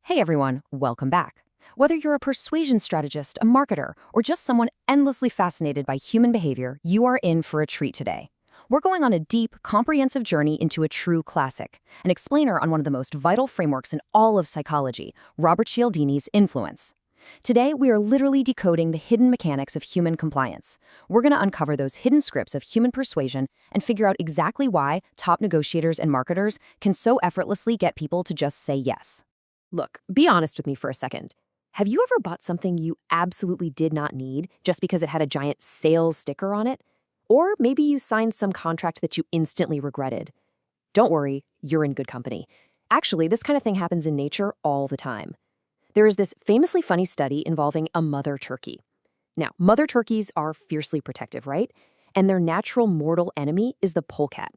Hey everyone, welcome back. Whether you're a persuasion strategist, a marketer, or just someone endlessly fascinated by human behavior, you are in for a treat today. We're going on a deep, comprehensive journey into a true classic, an explainer on one of the most vital frameworks in all of psychology, Robert Cialdini's influence. Today, we are literally decoding the hidden mechanics of human compliance. We're going to uncover those hidden scripts of human persuasion and figure out exactly why top negotiators and marketers can so effortlessly get people to just say yes. Look, be honest with me for a second. Have you ever bought something you absolutely did not need just because it had a giant sales sticker on it? Or maybe you signed some contract that you instantly regretted. Don't worry, you're in good company. Actually, this kind of thing happens in nature all the time. There is this famously funny study involving a mother turkey. Now, mother turkeys are fiercely protective, right? And their natural mortal enemy is the polecat.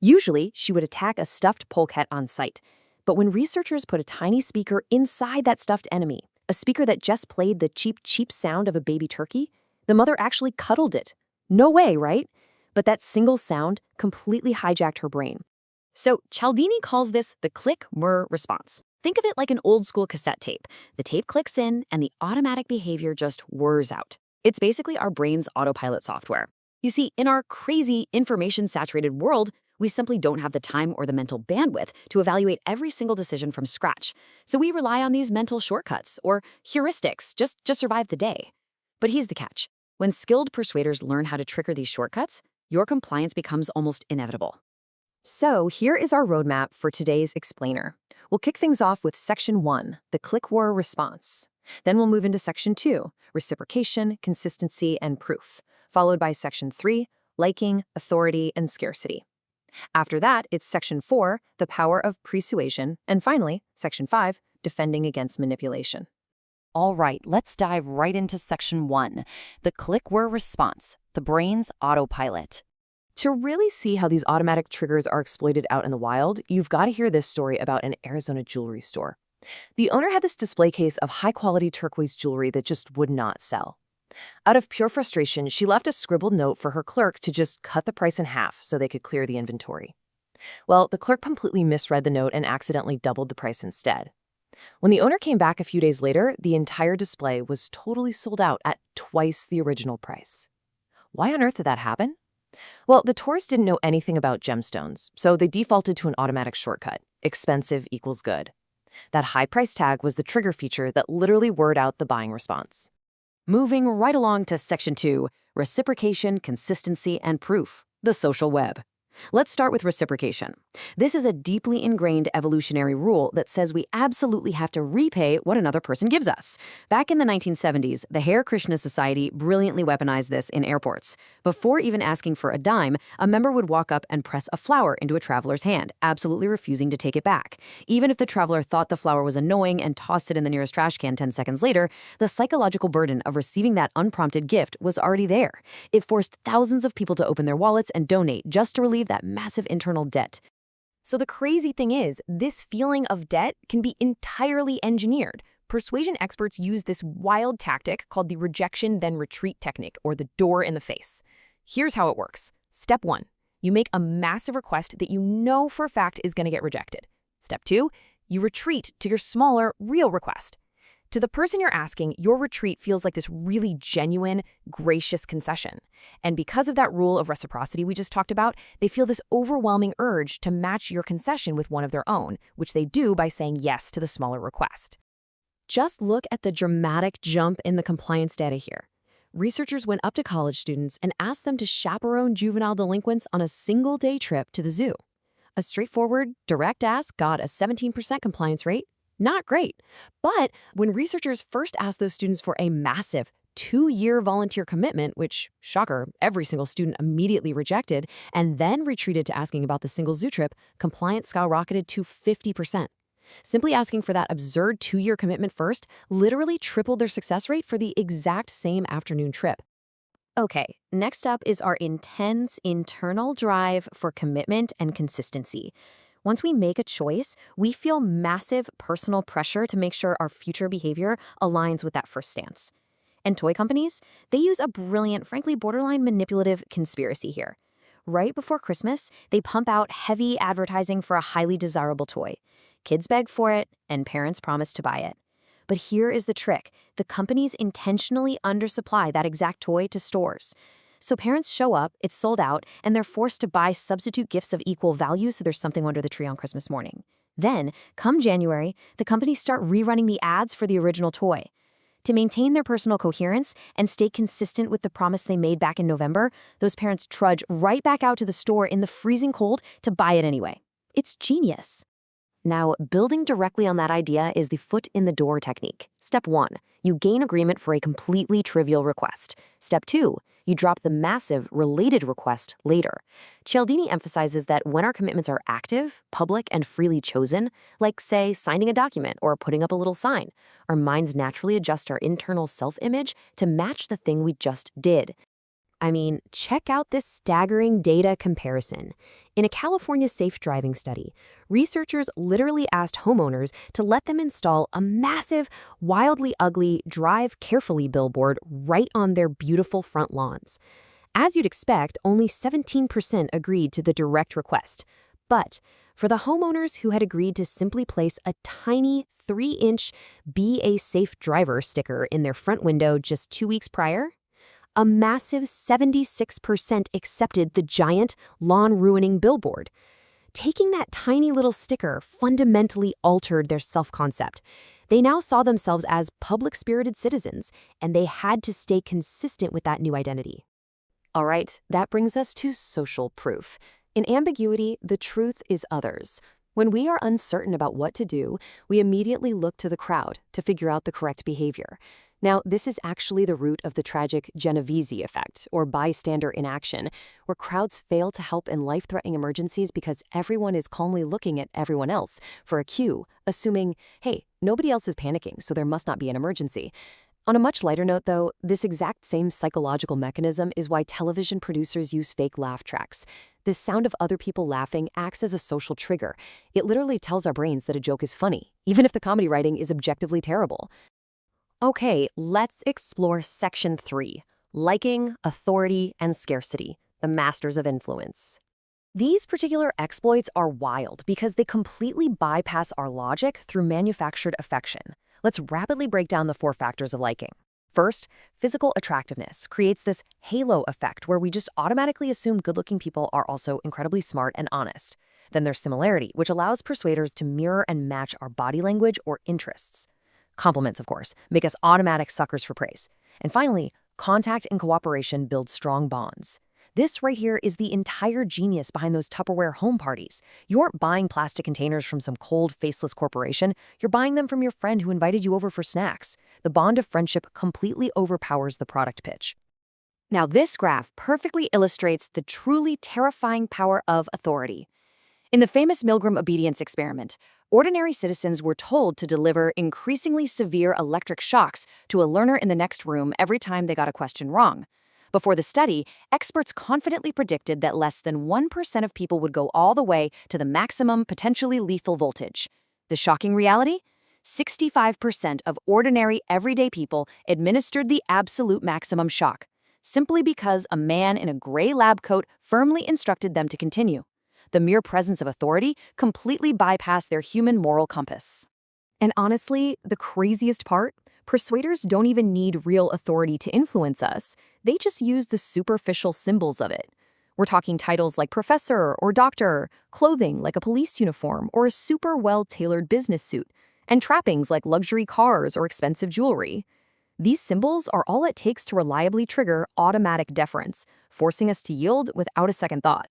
Usually, she would attack a stuffed polecat on sight. But when researchers put a tiny speaker inside that stuffed enemy, a speaker that just played the cheap sound of a baby turkey, the mother actually cuddled it. No way, right? But that single sound completely hijacked her brain. So Cialdini calls this the click-whirr response. Think of it like an old-school cassette tape. The tape clicks in, and the automatic behavior just whirs out. It's basically our brain's autopilot software. You see, in our crazy, information-saturated world, we simply don't have the time or the mental bandwidth to evaluate every single decision from scratch. So we rely on these mental shortcuts or heuristics just to survive the day. But here's the catch. When skilled persuaders learn how to trigger these shortcuts, your compliance becomes almost inevitable. So here is our roadmap for today's explainer. We'll kick things off with Section 1, the click-whirr response. Then we'll move into Section 2, reciprocation, consistency, and proof, followed by Section 3, liking, authority, and scarcity. After that, it's Section 4, the power of persuasion, and finally, Section 5, defending against manipulation. All right, let's dive right into Section 1, the click-whirr response, the brain's autopilot. To really see how these automatic triggers are exploited out in the wild, you've got to hear this story about an Arizona jewelry store. The owner had this display case of high-quality turquoise jewelry that just would not sell. Out of pure frustration, she left a scribbled note for her clerk to just cut the price in half so they could clear the inventory. Well, the clerk completely misread the note and accidentally doubled the price instead. When the owner came back a few days later, the entire display was totally sold out at twice the original price. Why on earth did that happen? Well, the tourists didn't know anything about gemstones, so they defaulted to an automatic shortcut: expensive equals good. That high price tag was the trigger feature that literally whirred out the buying response. Moving right along to Section 2, reciprocation, consistency, and proof, the social web. Let's start with reciprocation. This is a deeply ingrained evolutionary rule that says we absolutely have to repay what another person gives us. Back in the 1970s, the Hare Krishna Society brilliantly weaponized this in airports. Before even asking for a dime, a member would walk up and press a flower into a traveler's hand, absolutely refusing to take it back. Even if the traveler thought the flower was annoying and tossed it in the nearest trash can 10 seconds later, the psychological burden of receiving that unprompted gift was already there. It forced thousands of people to open their wallets and donate just to relieve that massive internal debt. So the crazy thing is, this feeling of debt can be entirely engineered. Persuasion experts use this wild tactic called the rejection then retreat technique, or the door in the face. Here's how it works. Step 1, you make a massive request that you know for a fact is going to get rejected. Step 2, you retreat to your smaller, real request. To the person you're asking, your retreat feels like this really genuine, gracious concession. And because of that rule of reciprocity we just talked about, they feel this overwhelming urge to match your concession with one of their own, which they do by saying yes to the smaller request. Just look at the dramatic jump in the compliance data here. Researchers went up to college students and asked them to chaperone juvenile delinquents on a single-day trip to the zoo. A straightforward, direct ask got a 17% compliance rate. Not great. But when researchers first asked those students for a massive 2-year volunteer commitment, which, shocker, every single student immediately rejected, and then retreated to asking about the single zoo trip, compliance skyrocketed to 50%. Simply asking for that absurd 2-year commitment first literally tripled their success rate for the exact same afternoon trip. Okay, next up is our intense internal drive for commitment and consistency. Once we make a choice, we feel massive personal pressure to make sure our future behavior aligns with that first stance. And toy companies, they use a brilliant, frankly borderline manipulative conspiracy here. Right before Christmas, they pump out heavy advertising for a highly desirable toy. Kids beg for it, and parents promise to buy it. But here is the trick. The companies intentionally undersupply that exact toy to stores. So parents show up, it's sold out, and they're forced to buy substitute gifts of equal value so there's something under the tree on Christmas morning. Then, come January, the companies start rerunning the ads for the original toy. To maintain their personal coherence and stay consistent with the promise they made back in November, those parents trudge right back out to the store in the freezing cold to buy it anyway. It's genius. Now, building directly on that idea is the foot in the door technique. Step 1, you gain agreement for a completely trivial request. Step 2, you drop the massive, related request later. Cialdini emphasizes that when our commitments are active, public, and freely chosen, like, say, signing a document or putting up a little sign, our minds naturally adjust our internal self-image to match the thing we just did. I mean, check out this staggering data comparison. In a California safe driving study, researchers literally asked homeowners to let them install a massive, wildly ugly drive carefully billboard right on their beautiful front lawns. As you'd expect, only 17% agreed to the direct request. But for the homeowners who had agreed to simply place a tiny 3-inch "Be a Safe Driver" sticker in their front window just 2 weeks prior, a massive 76% accepted the giant, lawn-ruining billboard. Taking that tiny little sticker fundamentally altered their self-concept. They now saw themselves as public-spirited citizens, and they had to stay consistent with that new identity. All right, that brings us to social proof. In ambiguity, the truth is others. When we are uncertain about what to do, we immediately look to the crowd to figure out the correct behavior. Now, this is actually the root of the tragic Genovese effect, or bystander inaction, where crowds fail to help in life-threatening emergencies because everyone is calmly looking at everyone else for a cue, assuming, hey, nobody else is panicking, so there must not be an emergency. On a much lighter note, though, this exact same psychological mechanism is why television producers use fake laugh tracks. The sound of other people laughing acts as a social trigger. It literally tells our brains that a joke is funny, even if the comedy writing is objectively terrible. Okay, let's explore Section 3, liking, authority, and scarcity, the masters of influence. These particular exploits are wild because they completely bypass our logic through manufactured affection. Let's rapidly break down the 4 factors of liking. First, physical attractiveness creates this halo effect where we just automatically assume good-looking people are also incredibly smart and honest. Then there's similarity, which allows persuaders to mirror and match our body language or interests. Compliments, of course, make us automatic suckers for praise. And finally, contact and cooperation build strong bonds. This right here is the entire genius behind those Tupperware home parties. You aren't buying plastic containers from some cold, faceless corporation. You're buying them from your friend who invited you over for snacks. The bond of friendship completely overpowers the product pitch. Now, this graph perfectly illustrates the truly terrifying power of authority. In the famous Milgram obedience experiment, ordinary citizens were told to deliver increasingly severe electric shocks to a learner in the next room every time they got a question wrong. Before the study, experts confidently predicted that less than 1% of people would go all the way to the maximum potentially lethal voltage. The shocking reality? 65% of ordinary, everyday people administered the absolute maximum shock, simply because a man in a gray lab coat firmly instructed them to continue. The mere presence of authority completely bypassed their human moral compass. And honestly, the craziest part? Persuaders don't even need real authority to influence us. They just use the superficial symbols of it. We're talking titles like professor or doctor, clothing like a police uniform or a super well-tailored business suit, and trappings like luxury cars or expensive jewelry. These symbols are all it takes to reliably trigger automatic deference, forcing us to yield without a second thought.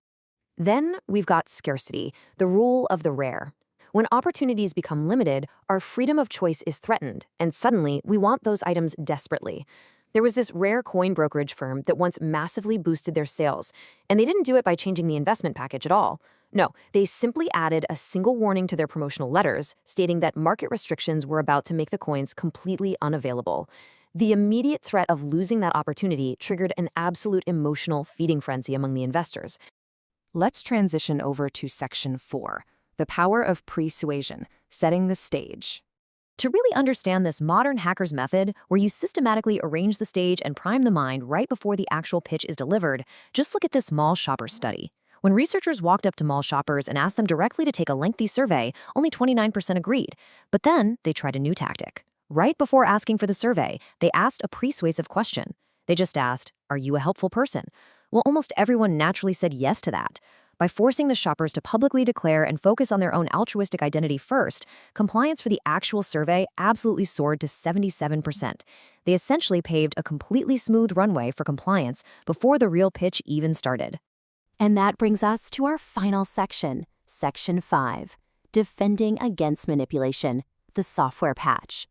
Then we've got scarcity, the rule of the rare. When opportunities become limited, our freedom of choice is threatened, and suddenly we want those items desperately. There was this rare coin brokerage firm that once massively boosted their sales, and they didn't do it by changing the investment package at all. No, they simply added a single warning to their promotional letters, stating that market restrictions were about to make the coins completely unavailable. The immediate threat of losing that opportunity triggered an absolute emotional feeding frenzy among the investors. Let's transition over to Section 4, the power of persuasion, setting the stage. To really understand this modern hacker's method, where you systematically arrange the stage and prime the mind right before the actual pitch is delivered, just look at this mall shopper study. When researchers walked up to mall shoppers and asked them directly to take a lengthy survey, only 29% agreed. But then they tried a new tactic. Right before asking for the survey, they asked a persuasive question. They just asked, "Are you a helpful person?" Well, almost everyone naturally said yes to that. By forcing the shoppers to publicly declare and focus on their own altruistic identity first, compliance for the actual survey absolutely soared to 77%. They essentially paved a completely smooth runway for compliance before the real pitch even started. And that brings us to our final section, Section 5, Defending Against Manipulation, the software patch.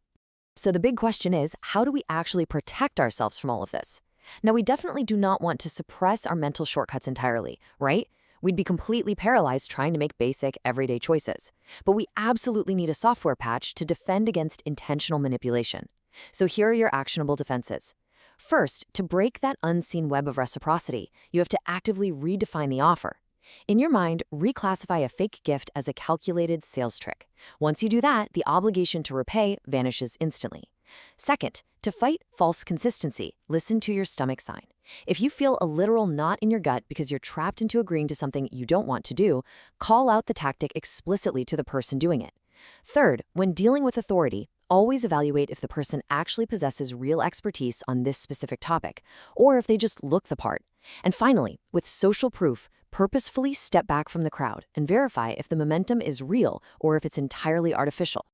So the big question is, how do we actually protect ourselves from all of this? Now, we definitely do not want to suppress our mental shortcuts entirely, right? We'd be completely paralyzed trying to make basic, everyday choices. But we absolutely need a software patch to defend against intentional manipulation. So here are your actionable defenses. First, to break that unseen web of reciprocity, you have to actively redefine the offer. In your mind, reclassify a fake gift as a calculated sales trick. Once you do that, the obligation to repay vanishes instantly. Second, to fight false consistency, listen to your stomach sign. If you feel a literal knot in your gut because you're trapped into agreeing to something you don't want to do, call out the tactic explicitly to the person doing it. Third, when dealing with authority, always evaluate if the person actually possesses real expertise on this specific topic, or if they just look the part. And finally, with social proof, purposefully step back from the crowd and verify if the momentum is real or if it's entirely artificial.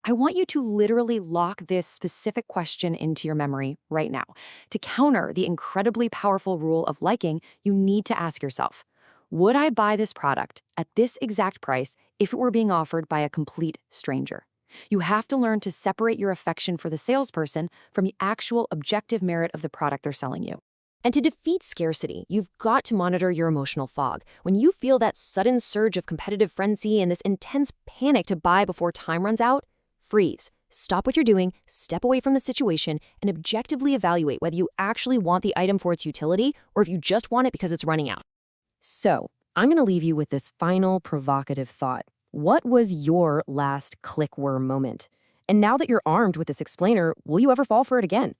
I want you to literally lock this specific question into your memory right now. To counter the incredibly powerful rule of liking, you need to ask yourself, would I buy this product at this exact price if it were being offered by a complete stranger? You have to learn to separate your affection for the salesperson from the actual objective merit of the product they're selling you. And to defeat scarcity, you've got to monitor your emotional fog. When you feel that sudden surge of competitive frenzy and this intense panic to buy before time runs out, freeze. Stop what you're doing, step away from the situation, and objectively evaluate whether you actually want the item for its utility or if you just want it because it's running out. So, I'm going to leave you with this final provocative thought. What was your last click-whirr moment? And now that you're armed with this explainer, will you ever fall for it again?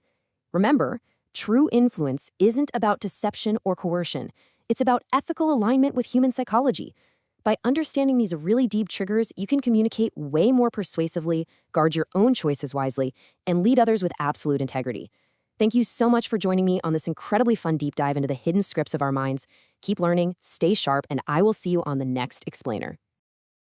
Remember, true influence isn't about deception or coercion. It's about ethical alignment with human psychology. By understanding these really deep triggers, you can communicate way more persuasively, guard your own choices wisely, and lead others with absolute integrity. Thank you so much for joining me on this incredibly fun deep dive into the hidden scripts of our minds. Keep learning, stay sharp, and I will see you on the next explainer.